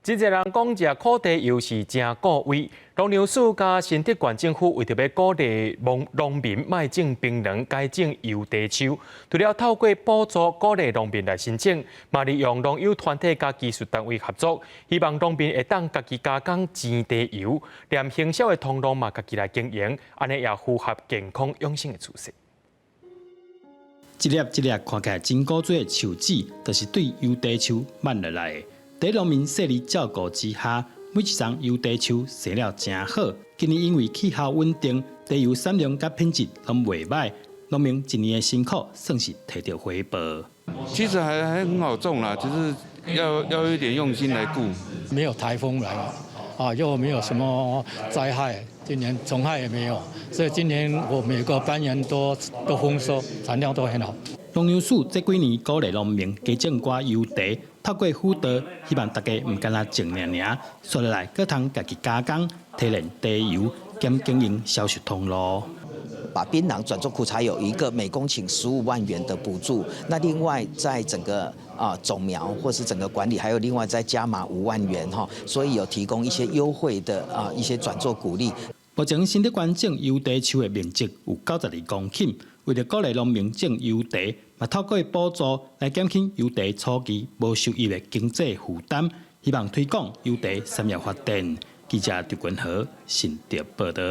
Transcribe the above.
真侪人讲食苦茶油是真顾胃。农粮署加新竹县政府为着要鼓励农民卖种槟榔，改种油茶树，除了透过补助鼓励农民来申请，嘛利用农友团体甲技术单位合作，希望农民会当家己加工煎茶油，连行销的通路嘛家己来经营，安尼也符合健康养生的趋势。一粒一粒看起来真古锥的树籽，就是对油茶树慢落来的。在农民细腻照顾之下，每一丛油茶树生了真好。今年因为气候稳定，茶油产量甲品质拢袂歹，农民一年的辛苦算是摕到回报。其实还很好种啦，只是要有一点用心来顾。没有台风来啊，又没有什么灾害，今年虫害也没有，所以今年我每个班园都丰收，产量都很好。农粮署这几年鼓励农民加种寡油茶，透过辅导，希望大家唔干那种尔，说来各通家己加工，提炼茶油，兼经营销售通路。把槟榔转做苦茶油，一个每公顷15万元的补助。那另外在整个种苗或是整个管理，还有另外再加码5万元哈，所以有提供一些优惠的一些转做鼓励。目前新竹县种油茶树的面积有92公顷，为了鼓励农民种油茶，嘛透过补助来减轻油茶初期无收益的经济负担，希望推广油茶产业发展。记者刘君豪，新竹报道。